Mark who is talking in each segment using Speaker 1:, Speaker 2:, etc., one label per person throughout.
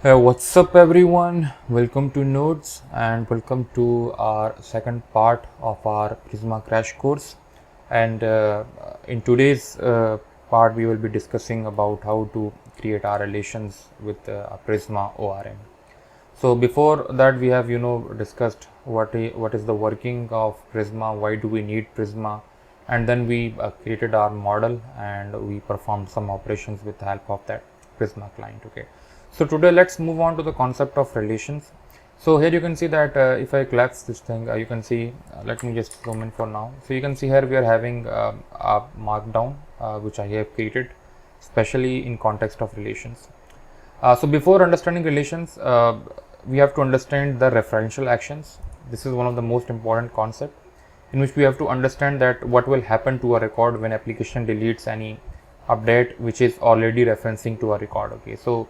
Speaker 1: What's up everyone, welcome to Notezz and welcome to our second part of our Prisma crash course. And in today's part we will be discussing about how to create our relations with Prisma ORM. So before that we have discussed what is the working of Prisma, why do we need Prisma, and then we created our model and we performed some operations with the help of that Prisma client. Okay, so today let's move on to the concept of relations. So here you can see that if I collapse this thing, you can see, let me just zoom in for now. So you can see here we are having a markdown which I have created especially in context of relations. So before understanding relations, we have to understand the referential actions. This is one of the most important concept in which we have to understand that what will happen to a record when application deletes any update which is already referencing to a record. Okay, so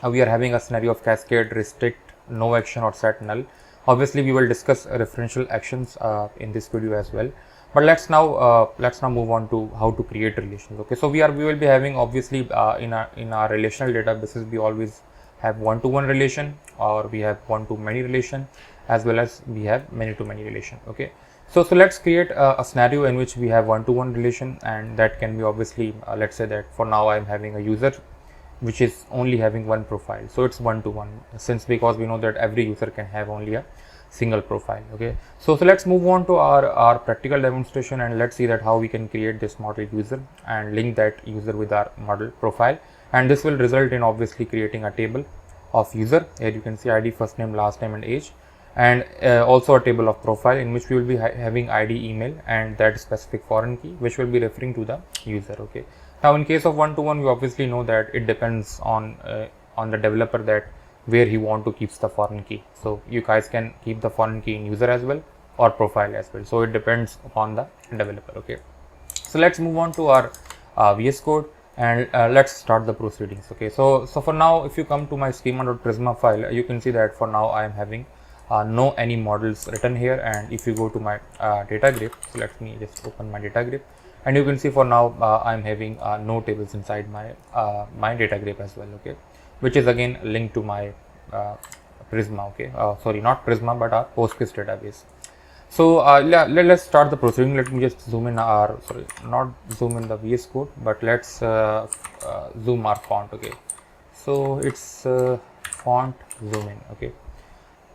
Speaker 1: we are having a scenario of cascade, restrict, no action or set null. Obviously we will discuss referential actions in this video as well, but let's now move on to how to create relations. Okay, so we will be having, obviously, in our relational databases we always have one-to-one relation, or we have one-to-many relation, as well as we have many-to-many relation. Okay, so let's create a scenario in which we have one-to-one relation, and that can be, obviously, let's say that for now I am having a user which is only having one profile, so it's one to one, since because we know that every user can have only a single profile. Okay, so let's move on to our practical demonstration, and let's see that how we can create this model user and link that user with our model profile, and this will result in obviously creating a table of user. Here you can see ID, first name, last name and age, and also a table of profile in which we will be having ID, email and that specific foreign key which will be referring to the user. Okay, now in case of one-to-one, we obviously know that it depends on the developer that where he want to keeps the foreign key. So you guys can keep the foreign key in user as well or profile as well, so it depends upon the developer. Okay, so let's move on to our VS Code, and let's start the proceedings. Okay, so for now, if you come to my schema.prisma file, you can see that for now I am having no any models written here. And if you go to my data grid, so let me just open my data grid, and you can see for now I'm having no tables inside my my data grid as well. Okay, which is again linked to my Prisma. Okay, sorry, not Prisma but our Postgres database. So let's start the proceeding. Let me just zoom in our, sorry, not zoom in the VS Code, but let's zoom our font. Okay, so it's font zoom in.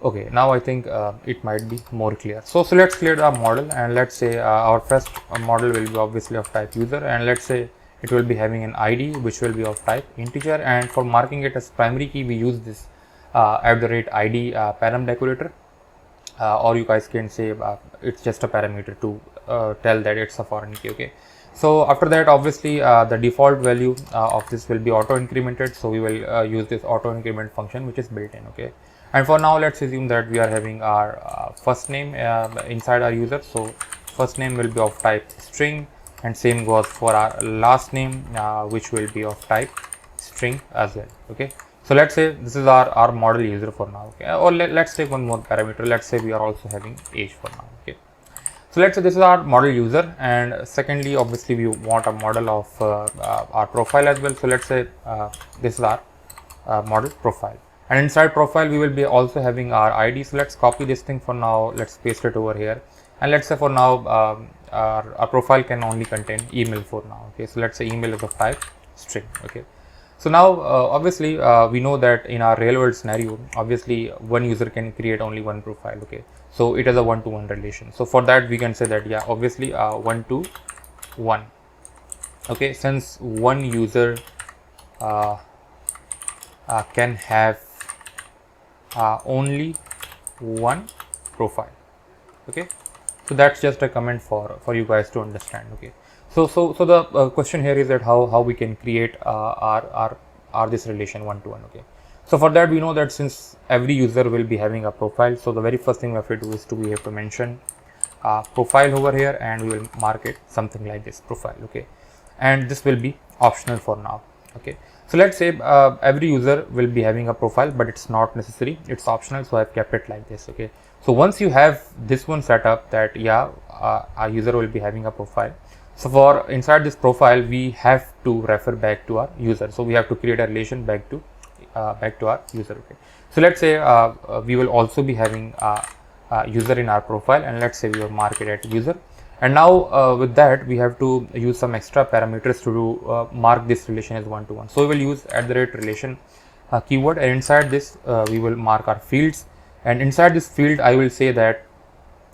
Speaker 1: Okay, now I think it might be more clear. So let's create our model, and let's say our first model will be obviously of type user, and let's say it will be having an ID which will be of type integer, and for marking it as primary key we use this @ID param decorator, or you guys can say it's just a parameter to tell that it's a foreign key. Okay, so after that, obviously the default value of this will be auto incremented, so we will use this auto increment function which is built in. Okay, and for now let's assume that we are having our first name inside our user, so first name will be of type string, and same goes for our last name which will be of type string as well. Okay, so let's say this is our model user for now. Okay, or let's take one more parameter. Let's say we are also having age for now. Okay, so let's say this is our model user, and secondly, obviously we want a model of our profile as well. So let's say this is our model profile, and inside profile we will be also having our ID. So let's copy this thing for now, let's paste it over here, and let's say for now our profile can only contain email for now. Okay, so let's say email is of type string. Okay, so now obviously we know that in our real world scenario, obviously one user can create only one profile. Okay, so it is a one-to-one relation. So for that we can say that, yeah, obviously one-to-one. Okay, since one user can have only one profile. Okay, so that's just a comment for you guys to understand. Okay, so the question here is that how we can create our this relation one-to-one. Okay, so for that we know that since every user will be having a profile, so the very first thing we have to do is we have to mention profile over here, and we will mark it something like this, profile. Okay, and this will be optional for now. Okay, so let's say every user will be having a profile, but it's not necessary, it's optional, so I've kept it like this. Okay, so once you have this one set up, that yeah, our user will be having a profile, so for inside this profile we have to refer back to our user, so we have to create a relation back to back to our user. Okay, so let's say we will also be having user in our profile, and let's say we will mark it at user. And now with that we have to use some extra parameters to do, mark this relation as one-to-one. So we will use @relation keyword, and inside this we will mark our fields, and inside this field I will say that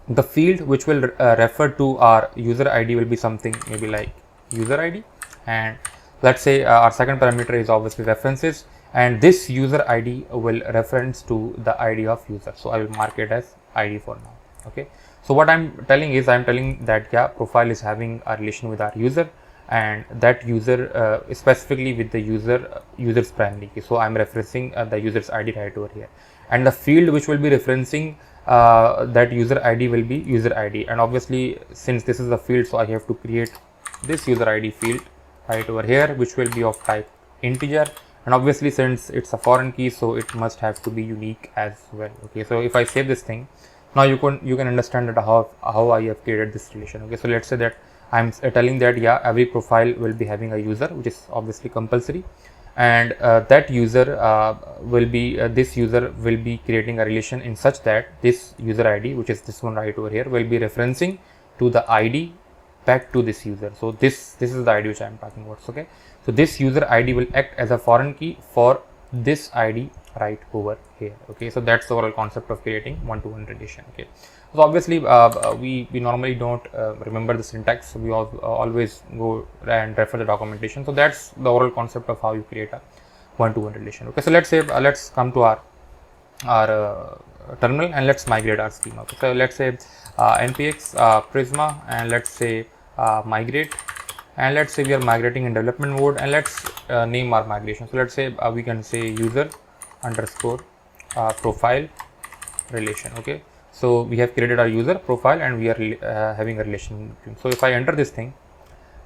Speaker 1: the field which will refer to our user ID will be something maybe like user ID, and let's say our second parameter is obviously references, and this user ID will reference to the ID of user. So I will mark it as ID for now. Okay, so what I'm telling is I'm telling that yeah, profile is having a relation with our user, and that user specifically with the user's primary key. So I'm referencing the user's ID right over here, and the field which will be referencing that user ID will be user ID. And obviously since this is a field, so I have to create this user ID field right over here, which will be of type integer, and obviously since it's a foreign key, so it must have to be unique as well. Okay, so if I save this thing, now you can understand that how I have created this relation. Okay, so let's say that I'm telling that yeah, every profile will be having a user, which is obviously compulsory, and that user will be this user will be creating a relation in such that this user ID, which is this one right over here, will be referencing to the ID back to this user. So this is the ID which I am talking about. Okay, so this user ID will act as a foreign key for this ID right over here. Okay, so that's the overall concept of creating one-to-one relation. Okay, so obviously we normally don't remember the syntax, so we always go and refer the documentation. So that's the overall concept of how you create a one-to-one relation. Okay, so let's say let's come to our terminal and let's migrate our schema. Okay, so let's say npx Prisma, and let's say migrate, and let's say we are migrating in development mode, and let's name our migration. So let's say we can say user underscore profile relation. Okay, so we have created our user profile and we are having a relation. So if I enter this thing,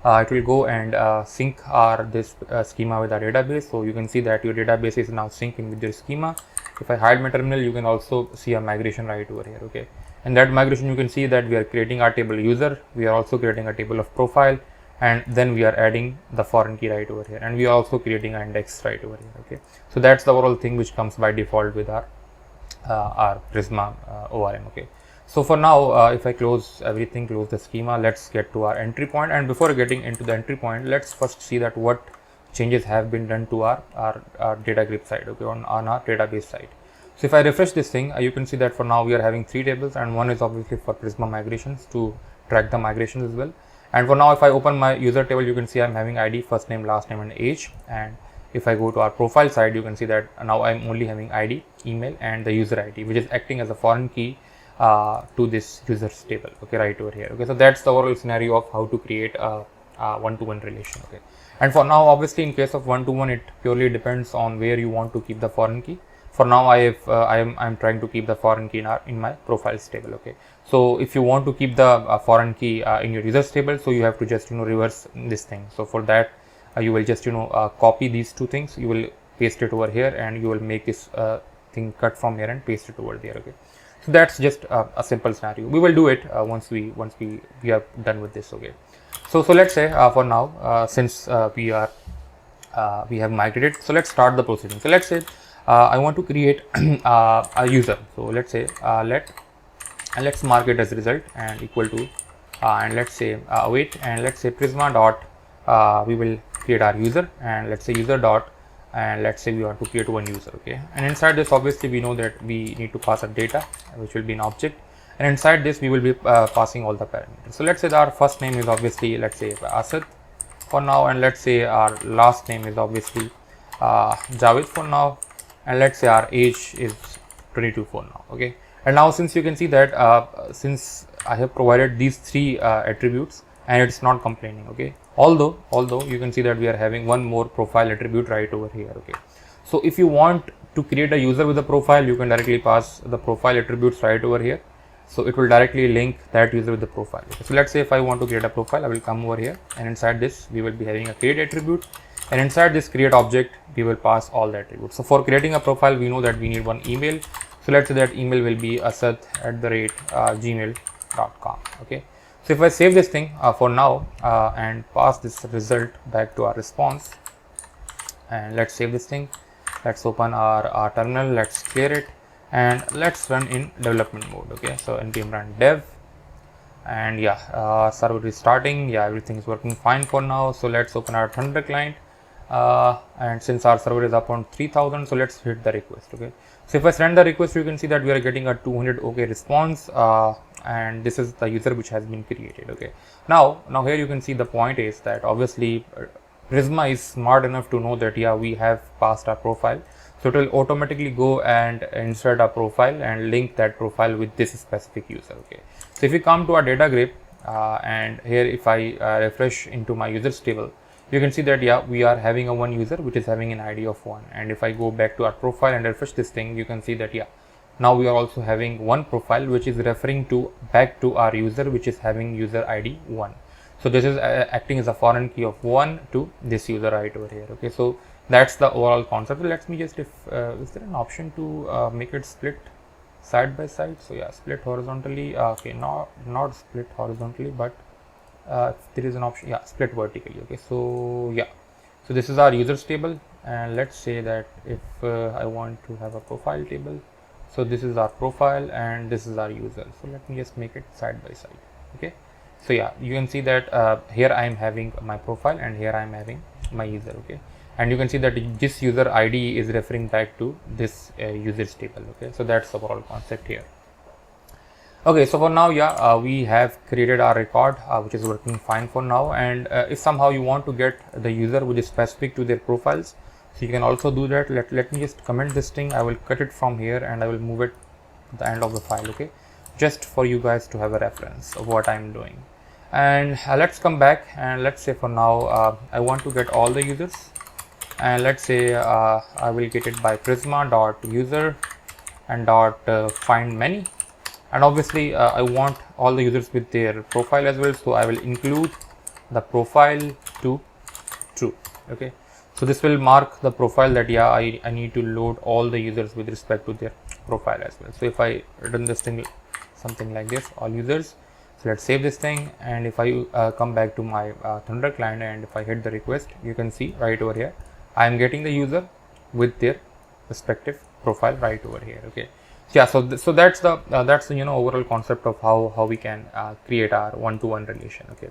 Speaker 1: it will go and sync our this schema with our database. So you can see that your database is now syncing with your schema. If I hide my terminal, you can also see a migration right over here. Okay, and that migration you can see that we are creating our table user, we are also creating a table of profile, and then we are adding the foreign key right over here, and we are also creating an index right over here. Okay, so that's the overall thing which comes by default with our Prisma ORM. Okay, so for now if I close everything, close the schema, let's get to our entry point. And before getting into the entry point, let's first see that what changes have been done to our data grid side. Okay, on our database side. So if I refresh this thing, you can see that for now we are having 3 tables, and one is obviously for Prisma migrations to track the migrations as well. And for now, if I open my user table, you can see I'm having ID, first name, last name, and age. And if I go to our profile side, you can see that now I'm only having ID, email, and the user ID, which is acting as a foreign key to this user's table. Okay, right over here. Okay, so that's the overall scenario of how to create a one-to-one relation. Okay, and for now, obviously, in case of one-to-one, it purely depends on where you want to keep the foreign key. For now, I'm trying to keep the foreign key in my profiles table. Okay, so if you want to keep the foreign key in your users table, so you have to just reverse this thing. So for that, you will just copy these 2 things, you will paste it over here, and you will make this thing cut from here and paste it over there. Okay, so that's just a simple scenario. We will do it once we are done with this. Okay, so let's say for now, since we have migrated, so let's start the proceeding. So let's say I want to create a user. So let's say let's mark it as result and equal to and let's say await, and let's say Prisma dot we will create our user, and let's say user dot, and let's say we want to create one user. Okay, and inside this obviously we know that we need to pass a data which will be an object, and inside this we will be passing all the parameters. So let's say that our first name is obviously, let's say Asad for now, and let's say our last name is obviously Javed for now, and let's say our age is 22 for now. Okay, and now since you can see that since I have provided these 3 attributes and it's not complaining. Okay, although you can see that we are having one more profile attribute right over here. Okay, so if you want to create a user with a profile, you can directly pass the profile attributes right over here, so it will directly link that user with the profile. Okay, so let's say if I want to create a profile, I will come over here, and inside this we will be having a create attribute, and inside this create object we will pass all the attributes. So for creating a profile, we know that we need one email, so let's say that email will be asad@gmail.com. okay, so if I save this thing for now and pass this result back to our response, and let's save this thing, Let's open our terminal, let's clear it, and let's run in development mode. Okay, so npm run dev, and yeah, server is starting. Yeah, everything is working fine for now. So let's open our Thunder client, and since our server is up on 3000, so let's hit the request. Okay, so if I send the request, you can see that we are getting a 200 OK response, and this is the user which has been created. Okay, now here you can see the point is that obviously Prisma is smart enough to know that yeah, we have passed our profile, so it will automatically go and insert a profile and link that profile with this specific user. Okay, so if we come to our data grid, and here if I refresh into my users table, you can see that yeah, we are having a one user which is having an ID of 1, and if I go back to our profile and refresh this thing, you can see that yeah, now we are also having one profile which is referring to back to our user which is having user ID 1. So this is acting as a foreign key of 1 to this user right over here. Okay, so that's the overall concept. Let me just, if is there an option to make it split side by side? So yeah, split horizontally. Okay, not split horizontally, but if there is an option, yeah, split vertically. Okay, so yeah, so this is our users table, and let's say that if I want to have a profile table, so this is our profile and this is our user. So let me just make it side by side. Okay, so yeah, you can see that here I am having my profile and here I am having my user. Okay, and you can see that this user ID is referring back to this users table. Okay, so that's the overall concept here. Okay, so for now, yeah, we have created our record which is working fine for now, and if somehow you want to get the user which is specific to their profiles, so you can also do that. Let me just comment this thing. I will cut it from here and I will move it to the end of the file. Okay, just for you guys to have a reference of what I'm doing. And let's come back, and let's say for now I want to get all the users, and let's say I will get it by prisma.user and find many, and obviously I want all the users with their profile as well, so I will include the profile to true. Okay, so this will mark the profile that yeah, I need to load all the users with respect to their profile as well. So if I run this thing something like this, all users, so let's save this thing, and if I come back to my Thunder client and if I hit the request, you can see right over here I am getting the user with their respective profile right over here. Okay, yeah, so that's the overall concept of how we can create our one-to-one relation. Okay,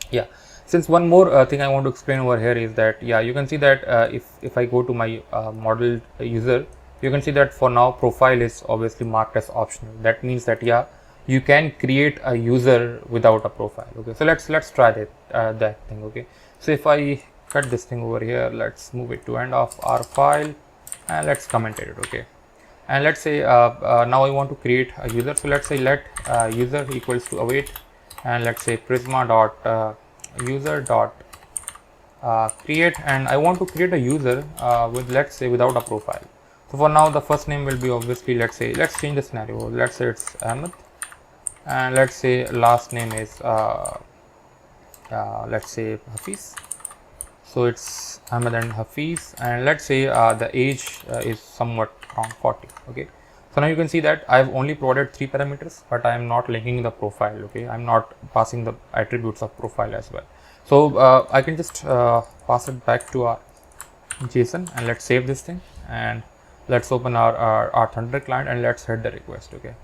Speaker 1: yeah, since one more thing I want to explain over here is that yeah, you can see that if I go to my model user, you can see that for now profile is obviously marked as optional. That means that yeah, you can create a user without a profile. Okay, so let's try that thing. Okay, so if I cut this thing over here, let's move it to end of our file and let's comment it. Okay, and let's say now I want to create a user, so let's say let user equals to await, and let's say prisma dot user dot create, and I want to create a user with, let's say, without a profile. So for now the first name will be obviously, let's change the scenario, let's say it's Ahmed, and let's say last name is let's say Hafiz. So it's Ahmed and Hafiz, and let's say the age is somewhat around 40. Okay, so now you can see that I've only provided 3 parameters, but I am not linking the profile. Okay, I'm not passing the attributes of profile as well. So I can just pass it back to our JSON, and let's save this thing, and let's open our Thunder client and let's hit the request. Okay,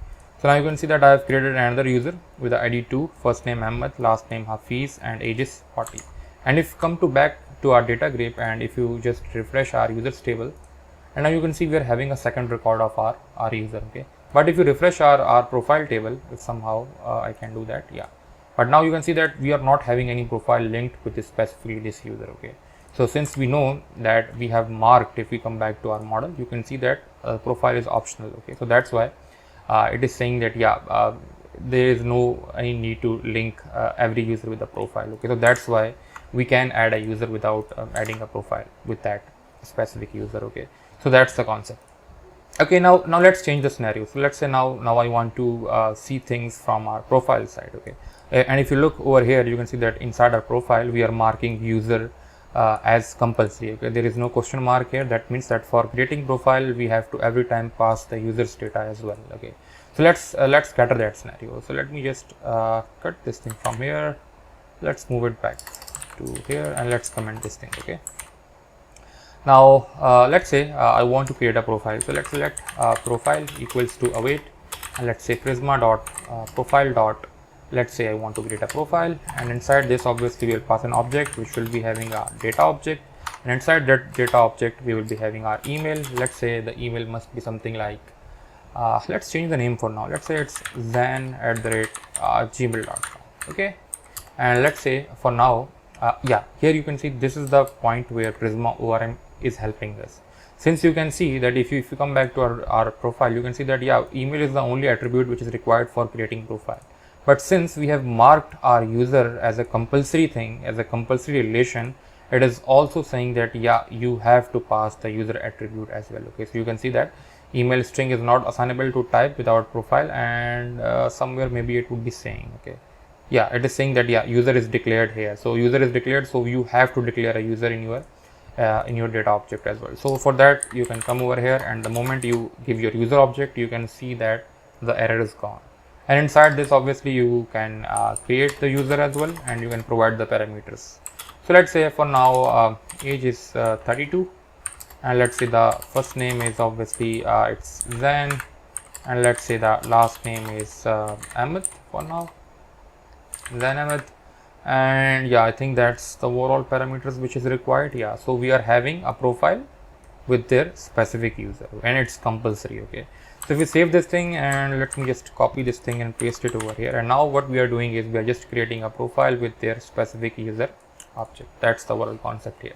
Speaker 1: so now you can see that I have created another user with the ID 2, first name Ahmed, last name Hafiz, and age is 40. And if you come to back to our data grid, and if you just refresh our users table, and now you can see we are having a second record of our user. Okay, but if you refresh our profile table, if somehow I can do that, yeah, but now you can see that we are not having any profile linked with this specifically this user. Okay, so since we know that we have marked, if we come back to our model, you can see that profile is optional. Okay, so that's why it is saying that yeah, there is no any need to link every user with a profile. Okay, so that's why we can add a user without adding a profile with that specific user. Okay, so that's the concept. Okay, now let's change the scenario. So let's say now I want to see things from our profile side. Okay, and if you look over here, you can see that inside our profile we are marking user as compulsory. Okay, there is no question mark here. That means that for creating profile we have to every time pass the user's data as well. Okay, so let's scatter that scenario. So let me just cut this thing from here, let's move it back to here, and let's comment this thing. Okay, Now let's say I want to create a profile. So let's select profile equals to await, and let's say Prisma dot profile dot, let's say I want to create a profile, and inside this obviously we'll pass an object which will be having a data object, and inside that data object we will be having our email. Let's say the email must be something like let's change the name for now. Let's say it's zan@gmail.com. Okay, and let's say for now yeah, here you can see this is the point where Prisma ORM is helping us. Since you can see that if you come back to our profile, you can see that yeah, email is the only attribute which is required for creating profile. But since we have marked our user as a compulsory thing, as a compulsory relation, it is also saying that yeah, you have to pass the user attribute as well. Okay, so you can see that email string is not assignable to type without profile, and somewhere maybe it would be saying, okay, yeah, it is saying that yeah, user is declared here. So user is declared, so you have to declare a user in your data object as well. So for that you can come over here, and the moment you give your user object, you can see that the error is gone. And inside this obviously you can create the user as well, and you can provide the parameters. So let's say for now age is 32, and let's say the first name is obviously it's Zan, and let's say the last name is Ahmed for now, Zan Ahmed. And yeah, I think that's the overall parameters which is required. Yeah, so we are having a profile with their specific user, and it's compulsory. Okay, so if we save this thing, and let me just copy this thing and paste it over here, and now what we are doing is we are just creating a profile with their specific user object. That's the overall concept here.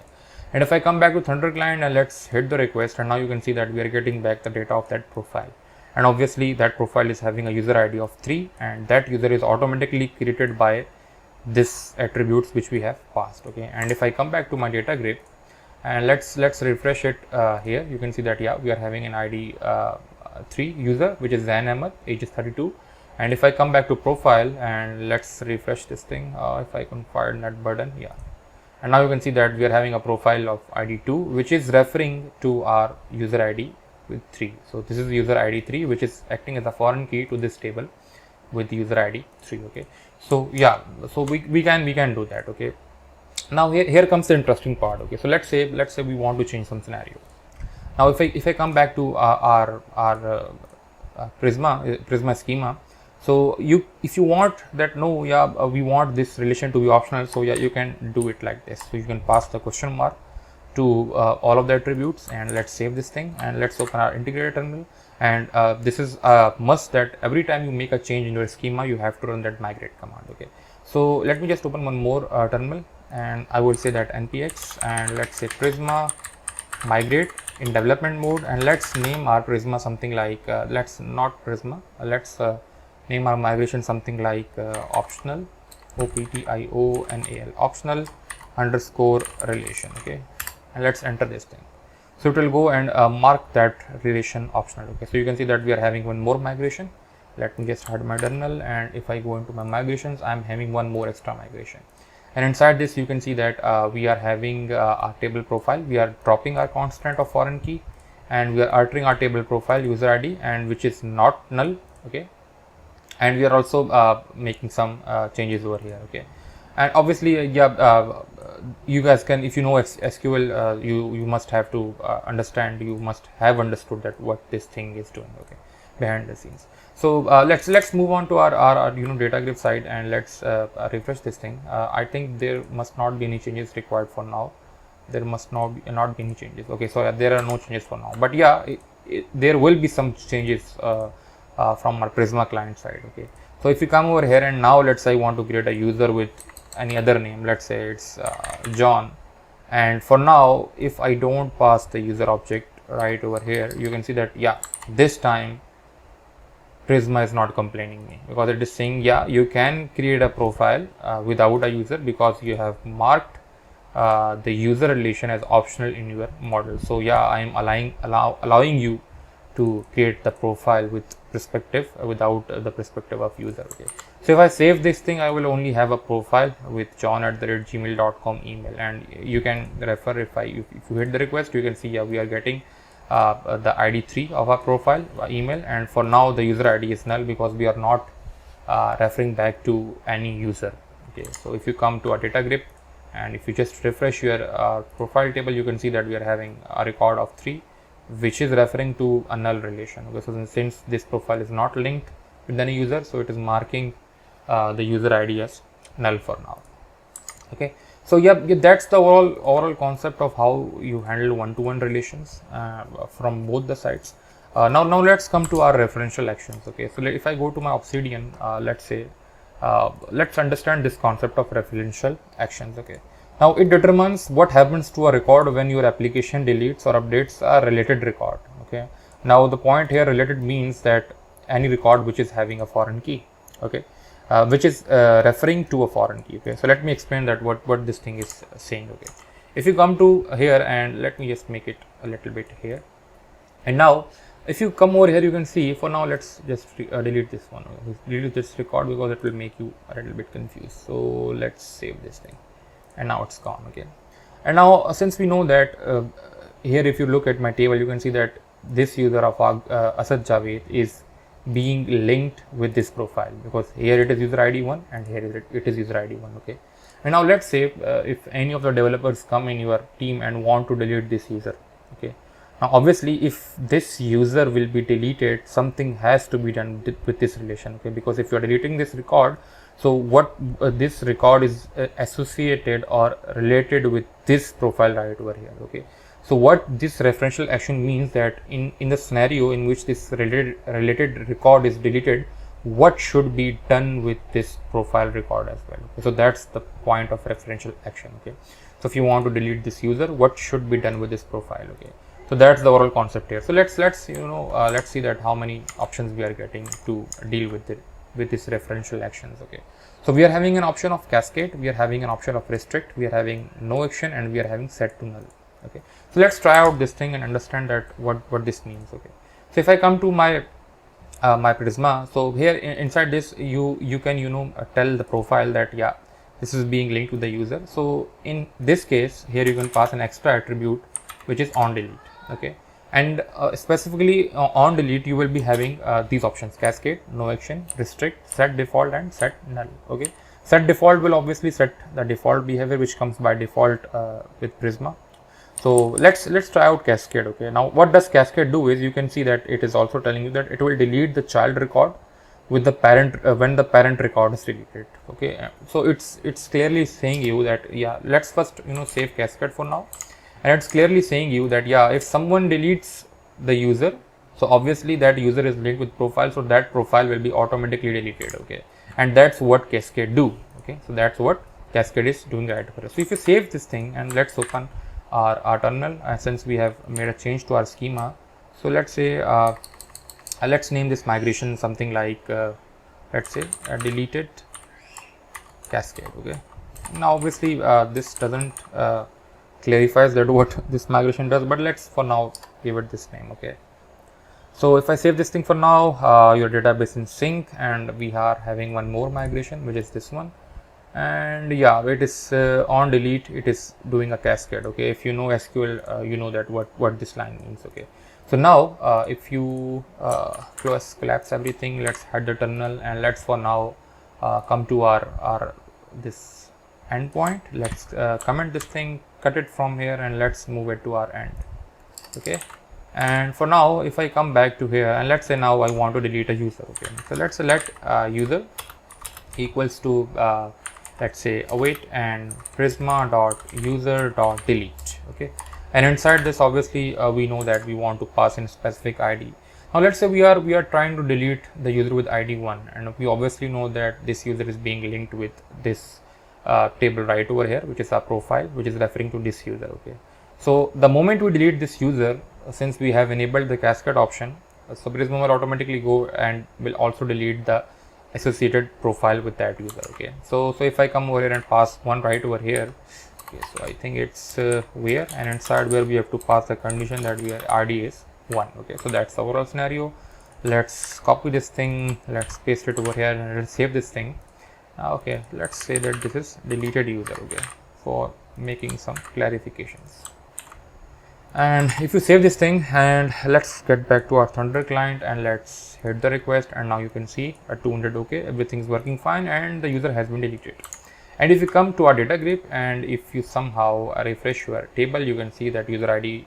Speaker 1: And if I come back to Thunder client and let's hit the request, and now you can see that we are getting back the data of that profile, and obviously that profile is having a user ID of 3, and that user is automatically created by this attributes which we have passed. Okay, and if I come back to my data grid and let's refresh it here, you can see that yeah, we are having an ID 3 user which is Zan Ahmed, age is 32. And if I come back to profile and let's refresh this thing, if I can find that button, yeah, and now you can see that we are having a profile of ID 2 which is referring to our user ID with 3. So this is user ID 3 which is acting as a foreign key to this table with user ID 3. Okay, so yeah, so we can do that. Okay, now here comes the interesting part. Okay, so let's say we want to change some scenario. Now if I come back to our Prisma schema, so if you want that, no, yeah, we want this relation to be optional, so yeah, you can do it like this. So you can pass the question mark to all of the attributes, and let's save this thing, and let's open our integrated terminal. And this is a must that every time you make a change in your schema, you have to run that migrate command. Okay, so let me just open one more terminal, and I will say that npx, and let's say Prisma migrate in development mode, and let's name our Prisma something like let's not Prisma, let's name our migration something like optional, optional, optional underscore relation. Okay, and let's enter this thing. So it will go and mark that relation optional. Okay, so you can see that we are having one more migration. Let me just hide my terminal, and if I go into my migrations, I'm having one more extra migration. And inside this you can see that we are having our table profile. We are dropping our constant of foreign key, and we are altering our table profile user ID, and which is not null. Okay, and we are also making some changes over here. Okay, and obviously yeah, you guys can, if you know SQL, you must have to understand, you must have understood that what this thing is doing. Okay, behind the scenes. So let's move on to our data grid side, and let's refresh this thing. I think there must not be any changes required for now. There must not be any changes. Okay, so there are no changes for now, but yeah, there will be some changes from our Prisma client side. Okay, so if you come over here, and now let's say I want to create a user with any other name, let's say it's John, and for now if I don't pass the user object right over here, you can see that yeah, this time Prisma is not complaining me, because it is saying yeah, you can create a profile without a user because you have marked the user relation as optional in your model. So yeah, I am allowing you to create the profile with perspective without the perspective of user. Okay, so if I save this thing, I will only have a profile with john@gmail.com email, and you can refer, if you hit the request, you can see yeah, we are getting the ID 3 of our profile email, and for now the user ID is null because we are not referring back to any user. Okay, so if you come to our data grid and if you just refresh your profile table, you can see that we are having a record of 3, which is referring to a null relation. Okay, so since this profile is not linked with any user, so it is marking the user ID as null for now. Okay, so yeah, that's the overall concept of how you handle one-to-one relations from both the sides. Now let's come to our referential actions. Okay, so if I go to my Obsidian, let's say, let's understand this concept of referential actions. Okay, now it determines what happens to a record when your application deletes or updates a related record. Okay, now the point here, related means that any record which is having a foreign key. Okay, which is referring to a foreign key. Okay, so let me explain that what this thing is saying. Okay, if you come to here, and let me just make it a little bit here, and now if you come over here, you can see, for now let's just delete this one, delete this record, because it will make you a little bit confused. So let's save this thing, and now it's gone. Okay, and now since we know that here, if you look at my table, you can see that this user of Asad Javed is being linked with this profile, because here it is user ID 1 and here it is user ID 1. Okay, and now let's say if any of the developers come in your team and want to delete this user. Okay, now obviously if this user will be deleted, something has to be done with this relation. Okay, because if you are deleting this record, so what this record is associated or related with this profile right over here. Okay, so what this referential action means, that in the scenario in which this related record is deleted, what should be done with this profile record as well. Okay, so that's the point of referential action. Okay, so if you want to delete this user, what should be done with this profile. Okay, so that's the overall concept here. So let's let's see that how many options we are getting to deal with it with this referential actions. Okay, so we are having an option of cascade, we are having an option of restrict, we are having no action, and we are having set to null. Okay, so let's try out this thing and understand that what this means. Okay, so if I come to my my Prisma, so here inside this you can tell the profile that yeah, this is being linked to the user. So in this case here, you can pass an extra attribute which is on delete. Okay, and specifically on delete, you will be having these options: cascade, no action, restrict, set default, and set null. Okay, set default will obviously set the default behavior which comes by default with Prisma. So let's try out cascade. Okay, now what does cascade do is, you can see that it is also telling you that it will delete the child record with the parent when the parent record is deleted. Okay, so it's clearly saying you that yeah, let's first save cascade for now, and it's clearly saying you that yeah, if someone deletes the user, so obviously that user is linked with profile, so that profile will be automatically deleted. Okay, and that's what cascade do. Okay, so that's what cascade is doing right for us. So if you save this thing and let's open our terminal, since we have made a change to our schema, so let's say let's name this migration something like let's say deleted cascade. Okay, now obviously this doesn't clarifies that what this migration does, but let's for now give it this name. Okay, so if I save this thing for now, your database in sync, and we are having one more migration, which is this one. And yeah, it is on delete, it is doing a cascade. Okay, if you know SQL, you know that what this line means. Okay, so now if you collapse everything, let's head the terminal, and let's for now come to our this endpoint. Let's comment this thing, cut it from here, and let's move it to our end. Okay, and for now, if I come back to here, and let's say now I want to delete a user. Okay, so let's select user equals to let's say await and prisma dot user dot delete. Okay, and inside this obviously we know that we want to pass in specific ID. Now let's say we are trying to delete the user with ID 1, and we obviously know that this user is being linked with this table right over here, which is our profile, which is referring to this user. Okay, so the moment we delete this user, since we have enabled the cascade option, so Prisma will automatically go and will also delete the associated profile with that user. Okay, so if I come over here and pass one right over here, okay, so I think it's where, and inside where we have to pass the condition that we are RD is 1. Okay, so that's the overall scenario. Let's copy this thing, let's paste it over here, and let's save this thing. Okay, let's say that this is deleted user. Okay, for making some clarifications. And if you save this thing, and let's get back to our Thunder client, and let's hit the request, and now you can see at 200. Okay, everything's working fine, and the user has been deleted. And if you come to our data grid and if you somehow refresh your table, you can see that user ID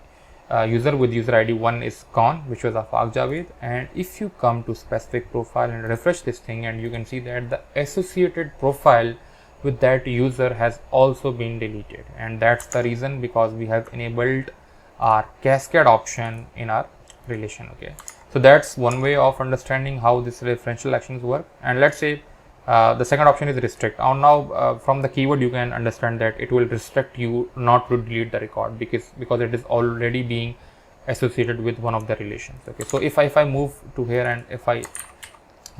Speaker 1: user with user ID 1 is gone, which was Afaq Javed. And if you come to specific profile and refresh this thing, and you can see that the associated profile with that user has also been deleted, and that's the reason because we have enabled our cascade option in our relation. Okay, so that's one way of understanding how this referential actions work. And let's say the second option is restrict. Now from the keyword you can understand that it will restrict you not to delete the record because it is already being associated with one of the relations. Okay, so if I move to here and if I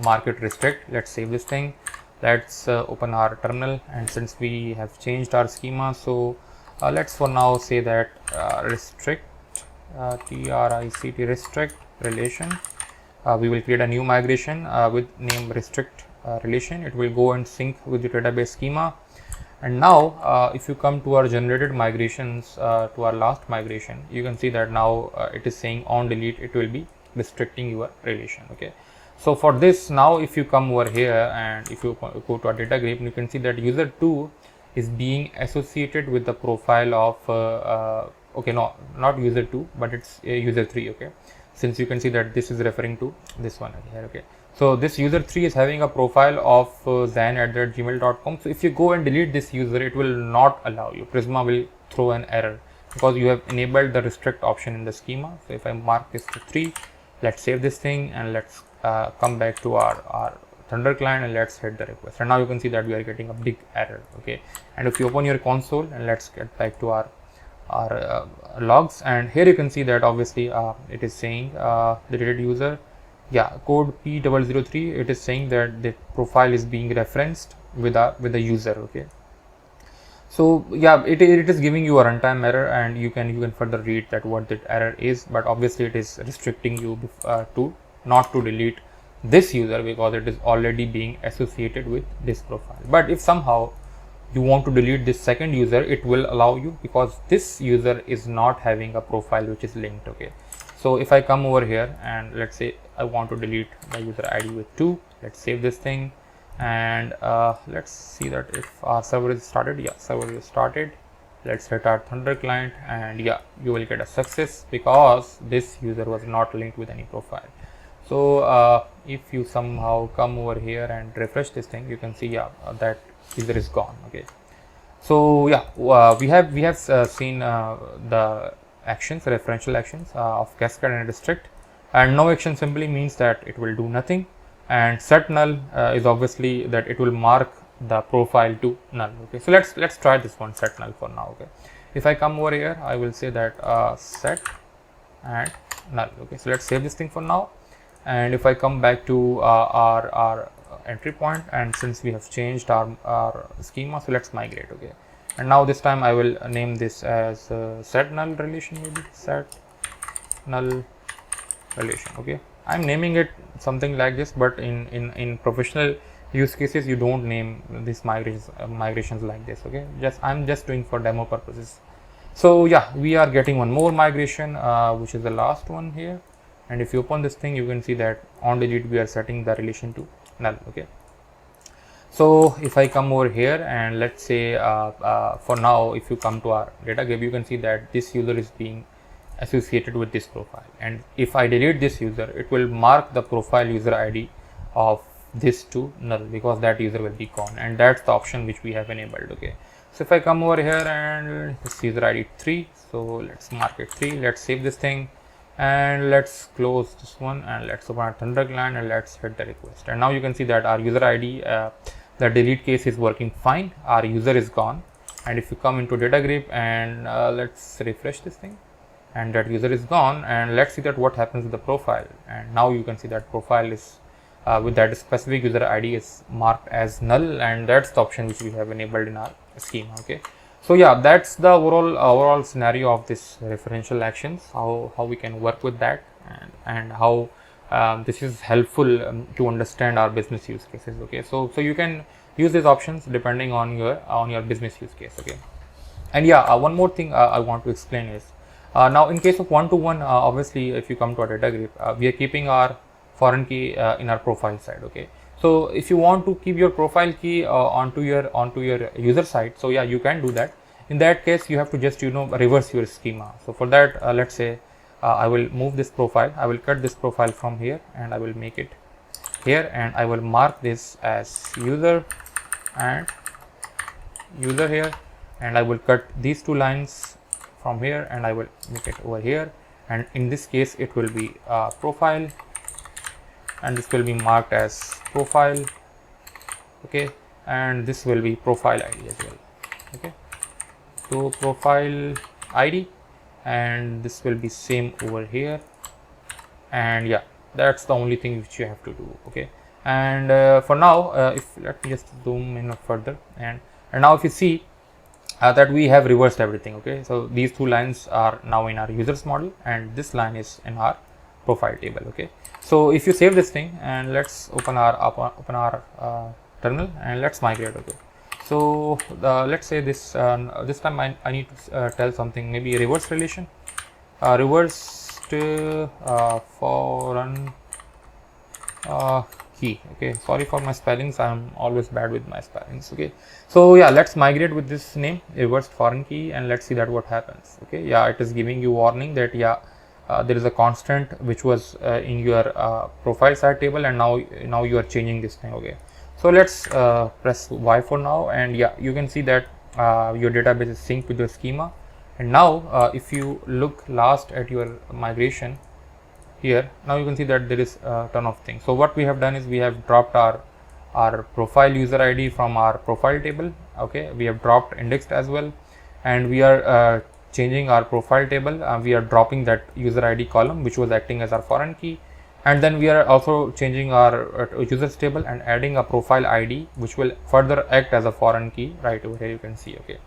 Speaker 1: mark it restrict, let's save this thing. Let's open our terminal, and since we have changed our schema, so let's for now say that restrict TRICT restrict relation. We will create a new migration with name restrict relation. It will go and sync with the database schema. And now if you come to our generated migrations to our last migration, you can see that now it is saying on delete it will be restricting your relation. Okay, so for this, now if you come over here and if you go to our data grid, you can see that user 2 is being associated with the profile of okay, no, not user 2, but it's user 3. Okay, since you can see that this is referring to this one here. Okay, so this user 3 is having a profile of zan@gmail.com. So if you go and delete this user, it will not allow you. Prisma will throw an error because you have enabled the restrict option in the schema. So if I mark this to 3, let's save this thing and let's come back to our Thunder client and let's hit the request. And now you can see that we are getting a big error. Okay, and if you open your console and let's get back to our logs, and here you can see that obviously it is saying the deleted user, yeah, code P003, it is saying that the profile is being referenced with the user. Okay, so yeah, it is giving you a runtime error, and you can further read that what that error is, but obviously it is restricting you to not to delete this user because it is already being associated with this profile. But if somehow you want to delete this second user, it will allow you because this user is not having a profile which is linked. Okay, so if I come over here and let's say I want to delete the user ID with 2, let's save this thing and let's see that if our server is started. Yeah, server is started. Let's hit our Thunder client and yeah, you will get a success because this user was not linked with any profile. So if you somehow come over here and refresh this thing, you can see yeah, that user is gone. Okay, so yeah, we have seen the actions, referential actions of cascade and restrict, and no action simply means that it will do nothing, and set null is obviously that it will mark the profile to null. Okay, so let's try this one, set null for now. Okay, if I come over here, I will say that set and null. Okay, so let's save this thing for now, and if I come back to our entry point, and since we have changed our schema, so let's migrate. Okay, and now this time I will name this as set null relation, maybe set null relation. Okay, I'm naming it something like this, but in professional use cases you don't name these migrations like this. Okay, I'm just doing for demo purposes. So yeah, we are getting one more migration which is the last one here, and if you open this thing, you can see that on delete we are setting the relation to null. Okay, so if I come over here and let's say for now, if you come to our data grid, you can see that this user is being associated with this profile, and if I delete this user, it will mark the profile user ID of this to null because that user will be gone, and that's the option which we have enabled. Okay, so if I come over here and this user ID 3, so let's mark it 3, let's save this thing and let's close this one and let's open our Thunder client and let's hit the request. And now you can see that our user ID, the delete case is working fine, our user is gone. And if you come into data grid and let's refresh this thing, and that user is gone, and let's see that what happens with the profile. And now you can see that profile is with that specific user ID is marked as null, and that's the option which we have enabled in our schema. Okay, so yeah, that's the overall scenario of this referential actions, how we can work with that, and how this is helpful to understand our business use cases. Okay, so you can use these options depending on your business use case. Okay, and yeah, one more thing I want to explain is now in case of one-to-one, obviously if you come to our data grid, we are keeping our foreign key in our profile side. Okay, So if you want to keep your profile key onto your user side, so yeah, you can do that. In that case, you have to just reverse your schema. So for that, let's say I will move this profile, I will cut this profile from here and I will make it here, and I will mark this as user and user here, and I will cut these two lines from here and I will make it over here, and in this case it will be profile, and this will be marked as profile, okay, and this will be profile ID as well, okay. So profile ID, and this will be same over here, and yeah, that's the only thing which you have to do, okay. And for now, if let me just zoom in further, and now if you see that we have reversed everything, okay. So these two lines are now in our users model and this line is in our profile table, okay. So if you save this thing and let's open our terminal and let's migrate, okay. So let's say this this time I need to tell something, maybe reverse relation, reversed foreign key, okay. Sorry for my spellings, I'm always bad with my spellings, okay. So yeah, let's migrate with this name, reversed foreign key, and let's see that what happens, okay. Yeah, it is giving you warning that yeah, there is a constant which was in your profile side table, and now you are changing this thing, okay. So let's press Y for now, and yeah, you can see that your database is synced with your schema. And now if you look last at your migration here, now you can see that there is a ton of things. So what we have done is we have dropped our profile user ID from our profile table, okay. We have dropped indexed as well, and we are changing our profile table. We are dropping that user ID column which was acting as our foreign key, and then we are also changing our users table and adding a profile ID which will further act as a foreign key right over here, you can see, okay.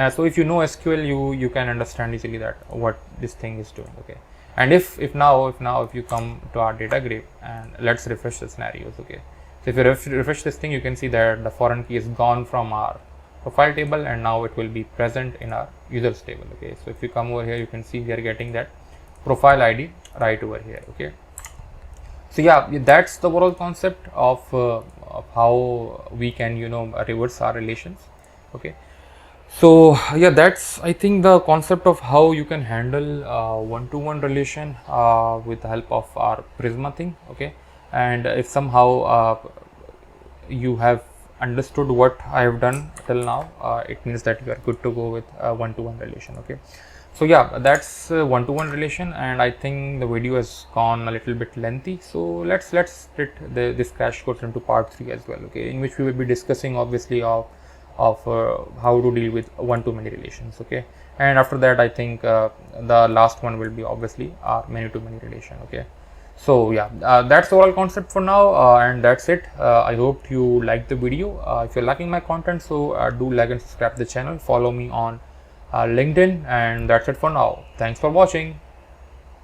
Speaker 1: So if you know SQL, you can understand easily that what this thing is doing, okay. And if you come to our data grid and let's refresh the scenarios, okay. So if you refresh this thing, you can see that the foreign key is gone from our profile table and now it will be present in our users table, okay. So if you come over here, you can see we are getting that profile ID right over here, okay. So yeah, that's the overall concept of how we can reverse our relations, okay. So yeah, that's I think the concept of how you can handle one-to-one relation with the help of our Prisma thing, okay. And if somehow you have understood what I have done till now, it means that you are good to go with one-to-one relation, okay. So yeah, that's one-to-one relation, and I think the video has gone a little bit lengthy, so let's split this crash course into part 3 as well, okay, in which we will be discussing obviously of how to deal with one-to-many relations, okay. And after that, I think the last one will be obviously our many-to-many relation, okay. So yeah, that's the overall concept for now, and that's it. I hope you liked the video. If you're liking my content, so do like and subscribe to the channel, follow me on LinkedIn, and that's it for now. Thanks for watching.